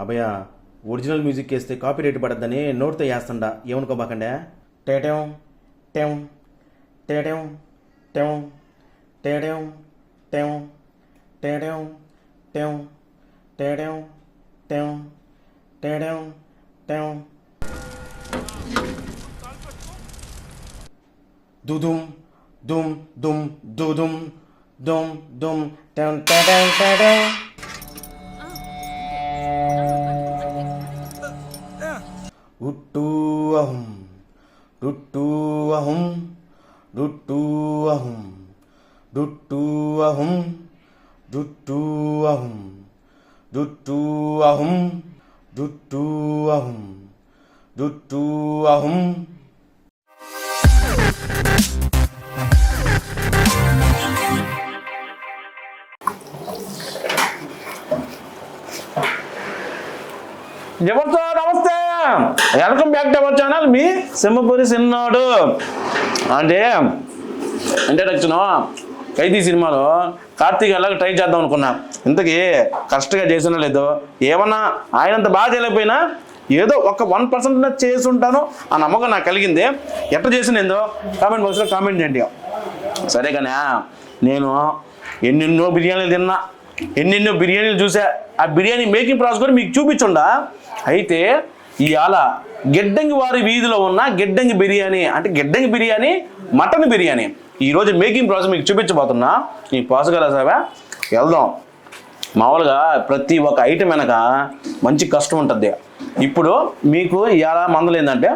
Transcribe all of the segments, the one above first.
అభయ original music వేస్తే copy rate పడద్దని నోట్తో వేస్తుండా ఏమనుకోబాకండే టేటం టెం టేటం టెం టేటం టెం టేటం టెం టేటం టెం టేటం టెం దుదుం దుమ్ దుమ్ దుదుం దుమ్ దుమ్ టెం టేటం టేటం రుట్టు అహం రుట్టు అహం రుట్టు అహం రుట్టు అహం రుట్టు అహం రుట్టు అహం రుట్టు అహం రుట్టు అహం ఎవరితో నమస్తే, welcome back to our channel. మీ సింహపురి సిన్నోడు. అంటే ఇంట్రడక్షన్ ఖైదీ సినిమాలో కార్తీక్ అలాగే ట్రై చేద్దాం అనుకున్నా. ఇంతకీ కరెక్ట్గా చేసినా లేదో, ఏమన్నా ఆయనంత బాగా చేయలేకపోయినా ఏదో ఒక 1% చేసి ఉంటాను ఆ నమ్మకం నాకు కలిగింది. ఎట్లా చేసినేందో కామెంట్ బాక్స్లో కామెంట్ చేయండి. సరే కానీ నేను ఎన్నెన్నో బిర్యానీలు తిన్నా, ఎన్నెన్నో బిర్యానీలు చూసా. ఆ బిర్యానీ మేకింగ్ ప్రాసెస్ కూడా మీకు చూపించుండా. అయితే ఇవాళ గిడ్డంగి వారి వీధిలో ఉన్న గిడ్డంగి బిర్యానీ, అంటే గిడ్డంగి బిర్యానీ మటన్ బిర్యానీ ఈరోజు మేకింగ్ ప్రాసెస్ మీకు చూపించబోతున్నా. ఈ ప్రాసెస్ సావా వెళ్దాం. మామూలుగా ప్రతి ఒక్క ఐటెం వెనక మంచి కష్టం ఉంటుంది. ఇప్పుడు మీకు ఇవాళ మందలు ఏంటంటే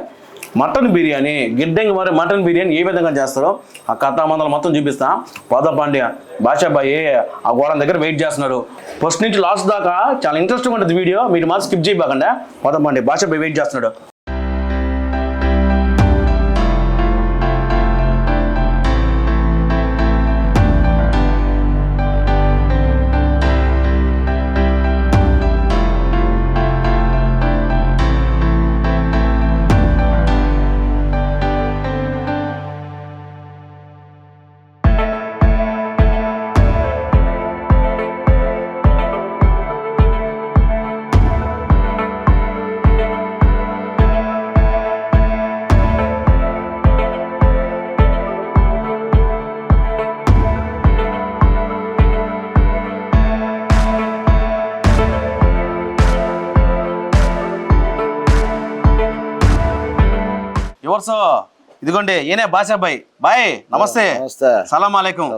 మటన్ బిర్యానీ, గిడ్డంగి వారి మటన్ బిర్యానీ ఏ విధంగా చేస్తారో ఆ కథా మందలు మొత్తం చూపిస్తా. పోదపాండి బాషాబాయి ఆ గోడ దగ్గర వెయిట్ చేస్తున్నాడు. ఫస్ట్ నుంచి లాస్ట్ దాకా చాలా ఇంట్రెస్టింగ్ ఉంటుంది వీడియో, మీరు మాత్రం స్కిప్ చేయబాకండి. పోదపాండి బాషాబాయి వెయిట్ చేస్తున్నాడు. ఎవరు ఇదిగోండి ఈయనే బాషాబాయ్. బాయ్ నమస్తే. సలాం అలైకుం.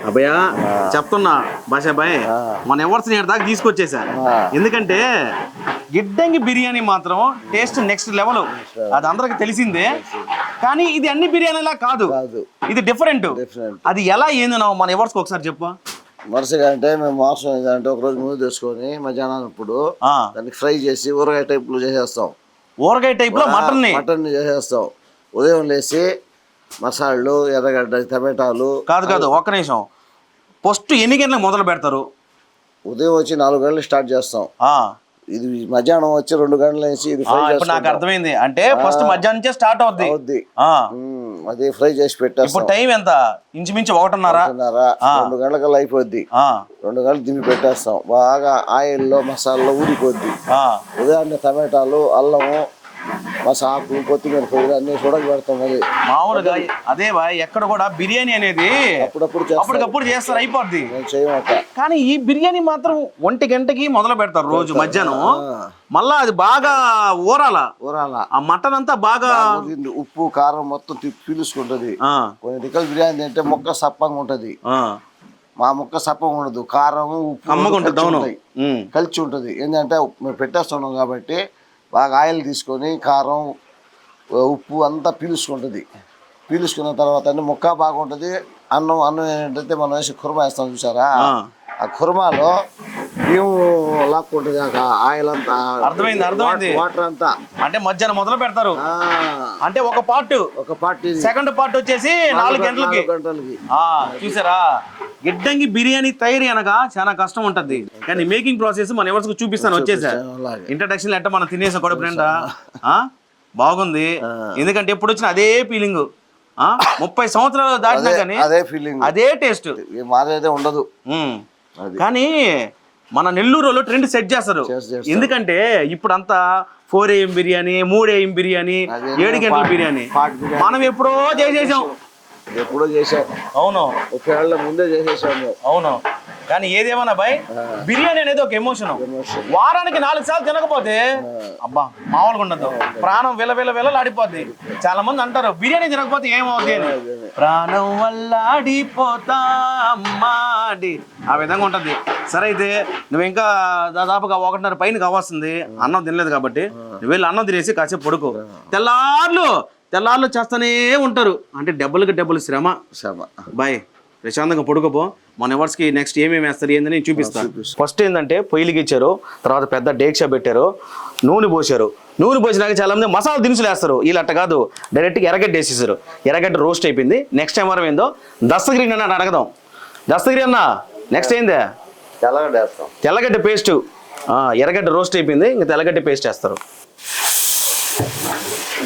అభయ చెప్తున్నా బాషాబాయ్, మన ఎవర్స్ దాకా తీసుకొచ్చేసా. ఎందుకంటే గిడ్డంగి బిర్యానీ మాత్రం టేస్ట్ నెక్స్ట్ లెవెల్, అది అందరికి తెలిసిందే. కానీ ఇది అన్ని బిర్యానీలా కాదు, ఇది డిఫరెంట్. అది ఎలా ఏంది మన ఎవర్స్ ఒకసారి చెప్పు. వరుసగా అంటే మేము మాంసం ఏంటంటే ఒక రోజు ముందు తెచ్చుకొని మధ్యాహ్నం ఇప్పుడు దాన్ని ఫ్రై చేసి ఊరగాయ టైప్ లో చేసేస్తాం. ఊరగాయ టైప్ లో మటన్ చేసేస్తాం. ఉదయం లేసి మసాలాలు, ఎర్రగడ్డ, టమాటాలు. కాదు ఒక్క నిమిషం. ఫస్ట్ ఎన్ని గంటలకు మొదలు పెడతారు? ఉదయం వచ్చి 4 గంటలకు స్టార్ట్ చేస్తాం. ఇది మధ్యాహ్నం వచ్చి 2 గంటలు వేసి ఇది ఫ్రై చేస్తాం. నాకు అర్థమైంది. అంటే ఫస్ట్ మధ్యాహ్నం నుంచే స్టార్ట్ అవుద్ది. అది ఫ్రై చేసి పెట్టేస్తాం. ఇప్పుడు టైం ఎంత? ఇంచుమించు 1:30. 2 గంటలకల్లా అయిపోద్ది. 2 గంటలు దింపి పెట్టేస్తాం. బాగా ఆయిల్లో మసాలాలో ఊడిపోద్ది. ఉదయాన్నే టమాటాలు, అల్లము, మసాకు, కొత్తిమీర పొడి అన్ని చూడక పెడతాం. అది మామూలుగా అదే ఎక్కడ కూడా బిర్యానీ అనేది అప్పటికప్పుడు చేస్తారు, అయిపోద్ది. కానీ ఈ బిర్యానీ మాత్రం 1 గంటకి మొదలు పెడతారు రోజు మధ్యాహ్నం. మళ్ళా అది బాగా ఊరాల ఆ మటన్ అంతా బాగా ఉప్పు కారం మొత్తం పీలుసుకుంటది. కొన్ని రికల్ బిర్యానీ అంటే మొక్క సప్పంగా ఉంటది. మా మొక్క సప్పంగా ఉండదు, కారం ఉప్పు కలిసి ఉంటది. ఏంటంటే మేము పెట్టేస్తున్నాం కాబట్టి బాగా ఆయిల్ తీసుకొని కారం, ఉప్పు అంతా పీల్చుకుంటుంది. పీల్చుకున్న తర్వాత మొక్క బాగుంటుంది. అన్నం ఏంటంటే మనం వేసి కుర్మా వేస్తాం చూసారా, ఆ కుర్మాలో బియ్యం లాక్కుంటుంది ఆయిల్ అంతా. అర్థమైంది. వాటర్ అంతా అంటే మధ్యాహ్నం మొదలు పెడతారు. అంటే ఒక పార్ట్ సెకండ్ పార్ట్ వచ్చేసి 4 గంటలకి. చూసారా, గిడ్డంగి బిర్యానీ తయారీ అనగా చాలా కష్టం ఉంటది. కానీ మేకింగ్ ప్రాసెస్ మన ఎవరికి చూపిస్తాను. వచ్చేసా ఇంట్రడక్షన్ ఎట్ట మనం తినేసాం కూడా ఫ్రెండ్. బాగుంది. ఎందుకంటే ఎప్పుడు వచ్చిన అదే ఫీలింగ్. 30 సంవత్సరాలు దాటినా కానీ అదే ఫీలింగ్, అదే టేస్ట్ మారేదే ఉండదు. కానీ మన నెల్లూరులో ట్రెండ్ సెట్ చేస్తారు. ఎందుకంటే ఇప్పుడు అంతా 4 AM బిర్యానీ, 3 AM బిర్యానీ, 7 గంటల బిర్యానీ మనం ఎప్పుడో చేసేసాం. అవును, ఒకవేళ ముందే చేసేసాము. అవును. కానీ ఏదేమన్నా బాయ్, బిర్యానీ అనేది ఒక ఎమోషన్. వారానికి 4 సార్లు తినకపోతే అబ్బా మామూలుగా ఉండదు, ప్రాణం విలవిలలాడిపోద్ది. చాలా మంది అంటారు బిర్యానీ తినకపోతే ఏమవుద్ది అని. ప్రాణం వల్లాడిపోతా అమ్మాడి, ఆ విధంగా ఉంటది. సరే అయితే నువ్వు ఇంకా దాదాపుగా 1:30 పైన కావాల్సింది, అన్నం తినలేదు కాబట్టి నువ్వు వెళ్ళి అన్నం తినేసి కాసేపు పడుకో. తెల్లార్లు చేస్తూనే ఉంటారు, అంటే డబ్బులకి శ్రమ. బాయ్, ప్రశాంతంగా పడుకోపో. మన ఎవర్స్కి నెక్స్ట్ ఏమేమి వేస్తారు ఏందని చూపిస్తాను. ఫస్ట్ ఏంటంటే పొయ్యిలకి ఇచ్చారు, తర్వాత పెద్ద డేక్షా పెట్టారు, నూనె పోసారు. నూనె పోసినాక చాలా మంది మసాలా దినుసులు వేస్తారు. వీళ్ళు అట్ట కాదు, డైరెక్ట్గా ఎర్రగడ్డ వేసేసారు. ఎర్రగడ్డ రోస్ట్ అయిపోయింది. నెక్స్ట్ టైం వరం ఏందో దస్తగిరి అన్న అడగదాం. దస్తగిరి అన్న నెక్స్ట్ ఏందే? తెల్లగడ్డ పేస్ట్. ఎర్రగడ్డ రోస్ట్ అయిపోయింది, ఇంకా తెల్లగడ్డ పేస్ట్ వేస్తారు.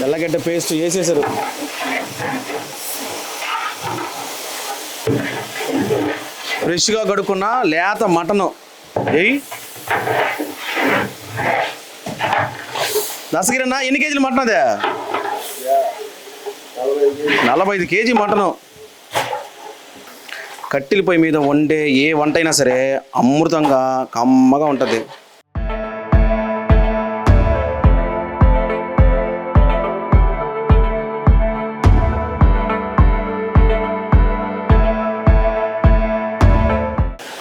తెల్లగడ్డ పేస్ట్ వేసేసారు. ఫ్రెష్గా కడుక్కున్న లేత మటను ఏయ్. దసగిరన్నా ఎన్ని కేజీలు మటన్ అదే? 45 కేజీ మటను. కట్టెల పొయ్యి మీద వండే ఏ వంట అయినా సరే అమృతంగా కమ్మగా ఉంటుంది.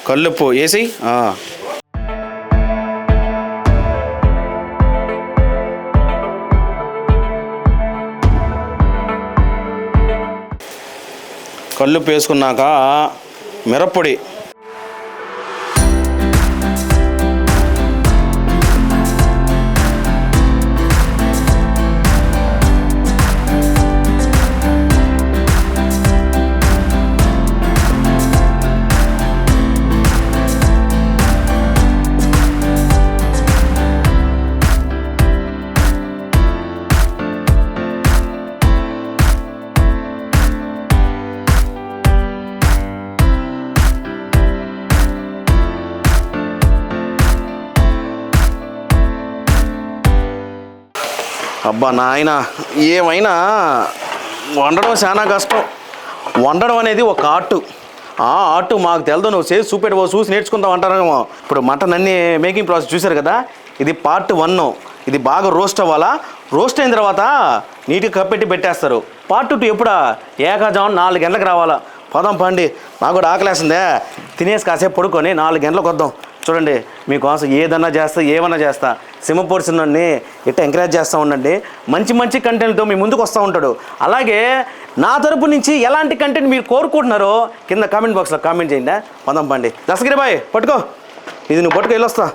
కల్లుప్పు వేసి కల్లుప్పు వేసుకున్నాక మిరప్పొడి, అబ్బా నాయన ఏమైనా వండడం చాలా కష్టం. వండడం అనేది ఒక ఆర్ట్. ఆ ఆర్ట్ మాకు తెలదు, నువ్వు చేసి చూపెట్టుకో, చూసి నేర్చుకుంటావు అంటారేమో. ఇప్పుడు మటన్ అన్ని మేకింగ్ ప్రాసెస్ చూశారు కదా, ఇది పార్ట్ 1. ఇది బాగా రోస్ట్ అవ్వాలా. రోస్ట్ అయిన తర్వాత నీట్గా కప్పెట్టి పెట్టేస్తారు. పార్ట్ 2 ఎప్పుడా? ఏకాజాము 4 గంటలకు రావాలా. పదం పండి, నాకు కూడా ఆకలేస్తుందే, తినేసి కాసేపు పడుకొని 4 గంటలకు వద్దాం. చూడండి మీకోసం ఏదన్నా చేస్తా, ఏమన్నా చేస్తా. సింహపూర్ సిన్నోడిని ఇట్లా ఎంకరేజ్ చేస్తూ ఉండండి. మంచి కంటెంట్తో మీ ముందుకు వస్తూ ఉంటాడు. అలాగే నా తరపు నుంచి ఎలాంటి కంటెంట్ మీరు కోరుకుంటున్నారో కింద కామెంట్ బాక్స్లో కామెంట్ చేయండి. పదం పండి. దసగిరి బాయ్ పట్టుకో, ఇది నువ్వు పట్టుకు వెళ్ళొస్తా.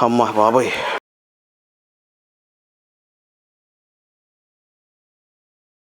అమ్మా బాబోయ్.